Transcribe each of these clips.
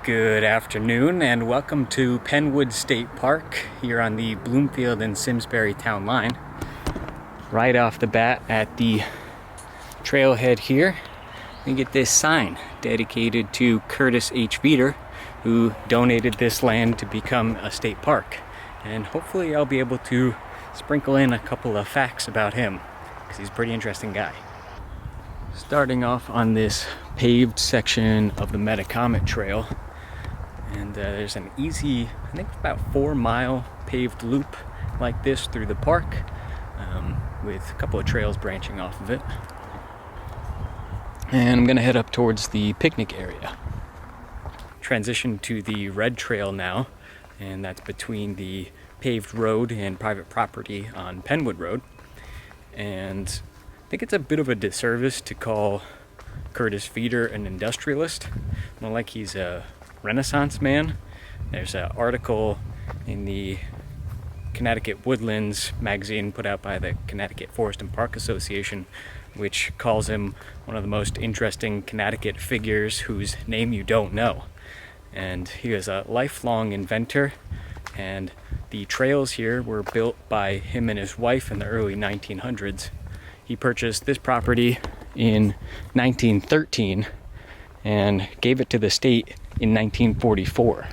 Good afternoon and welcome to Penwood State Park here on the Bloomfield and Simsbury town line. Right off the bat at the trailhead here, we get this sign dedicated to Curtis H. Veeder, who donated this land to become a state park. And hopefully I'll be able to sprinkle in a couple of facts about him, because he's a pretty interesting guy. Starting off on this paved section of the Metacomet Trail, and there's an easy, I think about 4-mile paved loop like this through the park, with a couple of trails branching off of it. And I'm gonna head up towards the picnic area. Transition to the red trail now, and that's between the paved road and private property on Penwood Road. And I think it's a bit of a disservice to call Curtis Veeder an industrialist, more like he's a Renaissance man. There's an article in the Connecticut Woodlands magazine put out by the Connecticut Forest and Park Association, which calls him one of the most interesting Connecticut figures whose name you don't know. And he was a lifelong inventor, and the trails here were built by him and his wife in the early 1900s. He purchased this property in 1913 and gave it to the state in 1944.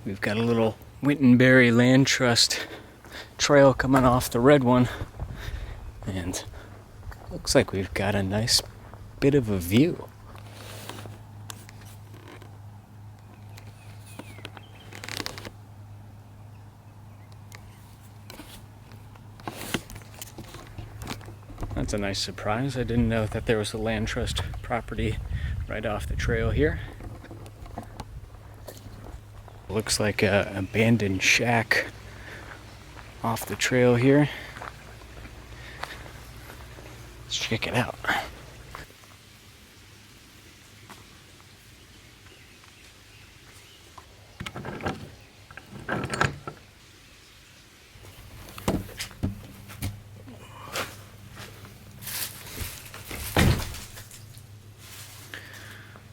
We've got a little Wintonberry Land Trust trail coming off the red one, and looks like we've got a nice bit of a view. That's a nice surprise. I didn't know that there was a land trust property right off the trail here. Looks like an abandoned shack off the trail here. Let's check it out.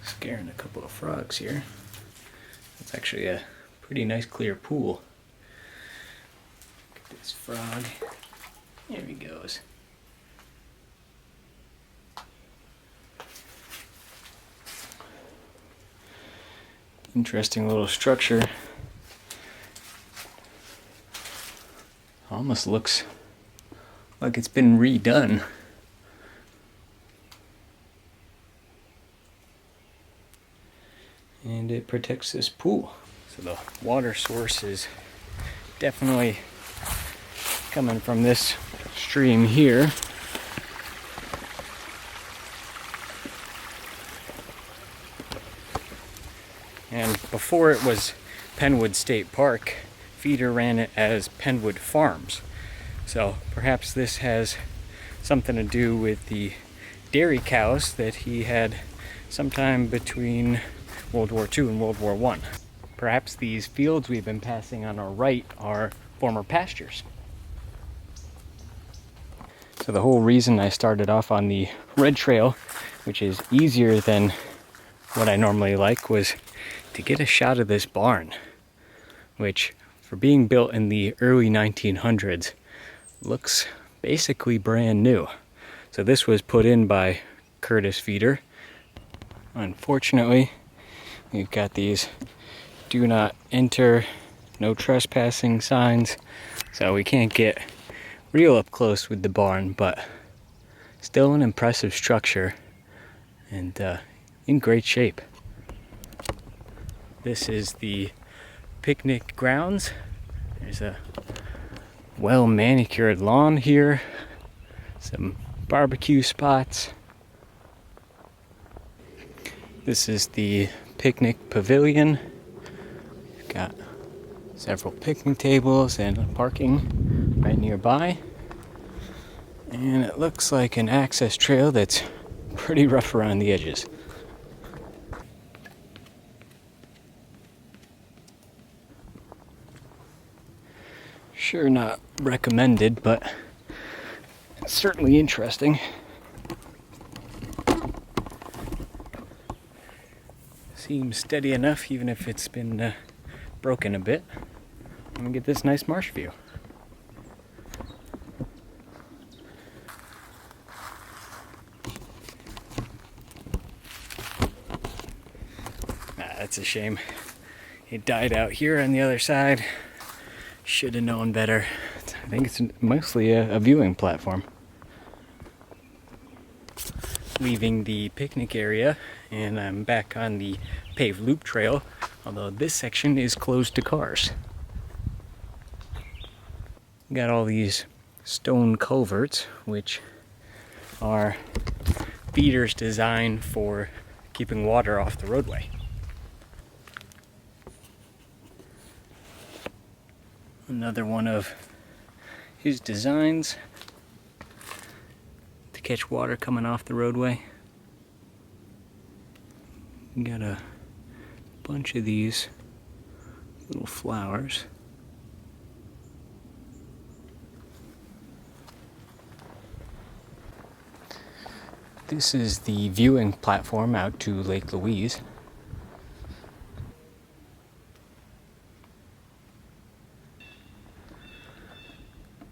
Scaring a couple of frogs here. It's actually a pretty nice clear pool. Look at this frog. There he goes. Interesting little structure. Almost looks like it's been redone. And it protects this pool. So the water source is definitely coming from this stream here. And before it was Penwood State Park, Veeder ran it as Penwood Farms. So perhaps this has something to do with the dairy cows that he had sometime between World War II and World War I. Perhaps these fields we've been passing on our right are former pastures. So the whole reason I started off on the red trail, which is easier than what I normally like, was to get a shot of this barn, which, for being built in the early 1900s, looks basically brand new. So this was put in by Curtis Veeder. Unfortunately, we've got these do not enter, no trespassing signs, so we can't get real up close with the barn, but still an impressive structure and in great shape. This is the picnic grounds. There's a well manicured lawn here, some barbecue spots. This is the picnic pavilion. We've got several picnic tables and parking right nearby. And it looks like an access trail that's pretty rough around the edges. Sure not recommended, but it's certainly interesting. seems steady enough, even if it's been broken a bit. I'm gonna get this nice marsh view. That's a shame. It died out here on the other side. Should have known better. I think it's mostly a viewing platform. Leaving the picnic area, and I'm back on the paved loop trail, although this section is closed to cars. Got all these stone culverts, which are feeders designed for keeping water off the roadway. Another one of his designs to catch water coming off the roadway. Got a bunch of these little flowers. This is the viewing platform out to Lake Louise.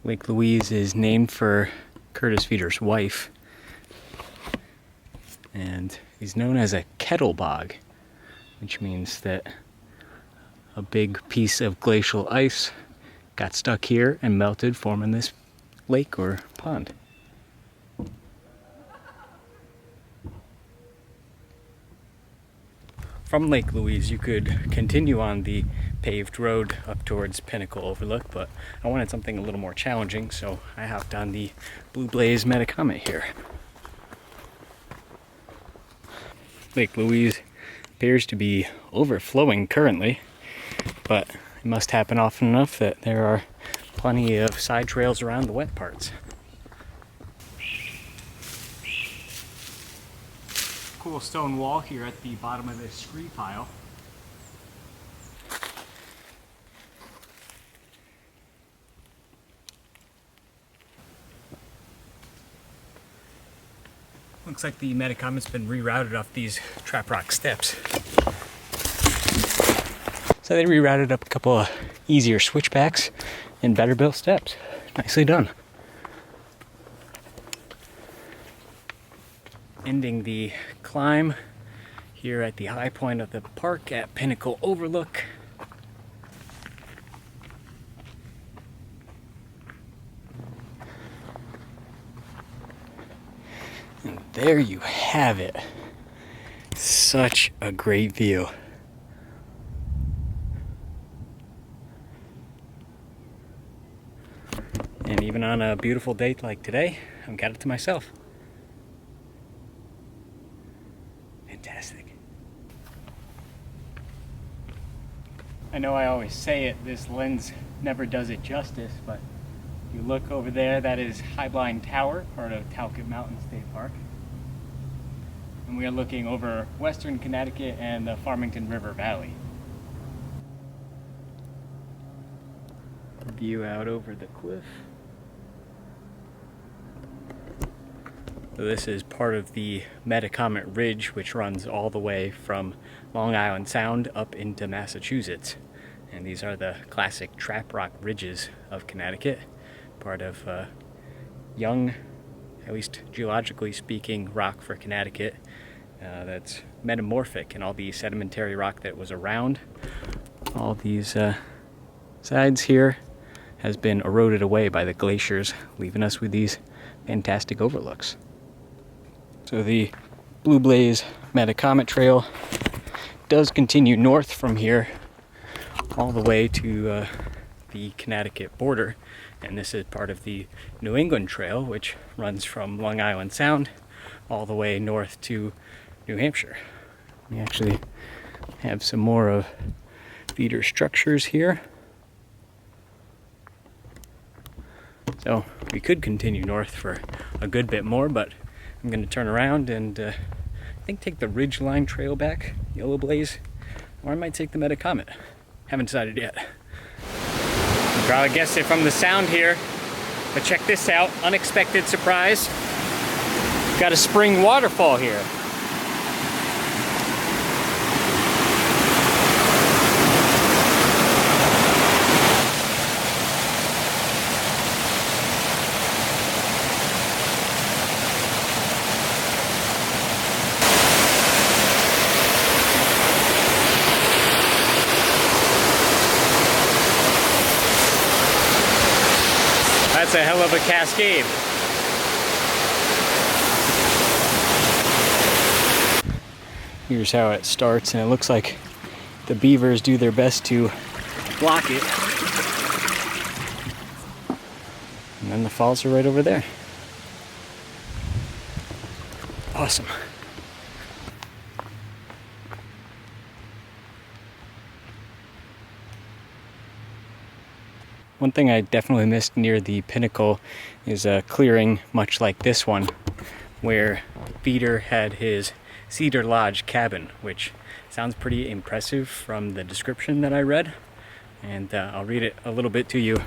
Lake Louise is named for Curtis Feeder's wife, and he's known as a kettle bog, which means that a big piece of glacial ice got stuck here and melted, forming this lake or pond. From Lake Louise, you could continue on the paved road up towards Pinnacle Overlook, but I wanted something a little more challenging, so I hopped on the Blue Blaze Metacomet here. Lake Louise appears to be overflowing currently, but it must happen often enough that there are plenty of side trails around the wet parts. Cool stone wall here at the bottom of this scree pile. Looks like the Metacomet's been rerouted off these trap rock steps. So they rerouted up a couple of easier switchbacks and better built steps. Nicely done. Ending the climb here at the high point of the park at Pinnacle Overlook. And there you have it. Such a great view. And even on a beautiful day like today, I've got it to myself. Fantastic. I know I always say it, this lens never does it justice, but if you look over there, that is High Blind Tower, part of Talcott Mountain State Park. And we are looking over western Connecticut and the Farmington River Valley. View out over the cliff. So this is part of the Metacomet Ridge, which runs all the way from Long Island Sound up into Massachusetts. And these are the classic trap rock ridges of Connecticut, part of young, at least geologically speaking, rock for Connecticut that's metamorphic, and all the sedimentary rock that was around all these sides here has been eroded away by the glaciers, leaving us with these fantastic overlooks. So the Blue Blaze Metacomet Trail does continue north from here all the way to the Connecticut border, and this is part of the New England Trail, which runs from Long Island Sound all the way north to New Hampshire. We actually have some more of feeder structures here. So we could continue north for a good bit more, but I'm going to turn around and I think take the Ridgeline Trail back, Yellow Blaze, or I might take the Metacomet. Haven't decided yet. You probably guessed it from the sound here, but check this out, unexpected surprise. Got a spring waterfall here. that's a hell of a cascade. Here's how it starts, and it looks like the beavers do their best to block it. And then the falls are right over there. Awesome. One thing I definitely missed near the Pinnacle is a clearing much like this one, where Peter had his Cedar Lodge cabin, which sounds pretty impressive from the description that I read. And I'll read it a little bit to you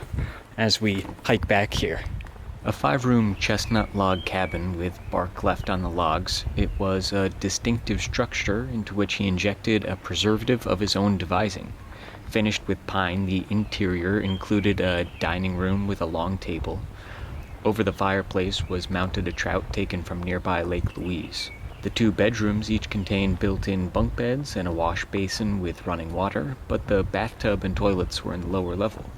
as we hike back here. A 5-room chestnut log cabin with bark left on the logs. It was a distinctive structure into which he injected a preservative of his own devising. Finished with pine, the interior included a dining room with a long table. Over the fireplace was mounted a trout taken from nearby Lake Louise. The 2 bedrooms each contained built-in bunk beds and a wash basin with running water, but the bathtub and toilets were in the lower level.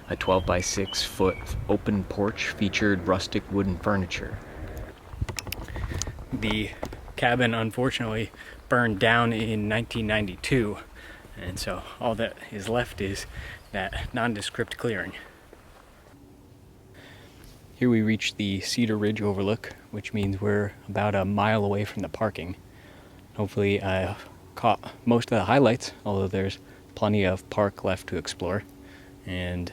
A 12 by 6 foot open porch featured rustic wooden furniture. The cabin unfortunately burned down in 1992, and so all that is left is that nondescript clearing. Here we reach the Cedar Ridge Overlook, which means we're about a mile away from the parking. Hopefully I caught most of the highlights, although there's plenty of park left to explore. And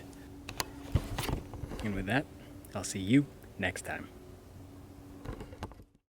with that, I'll see you next time.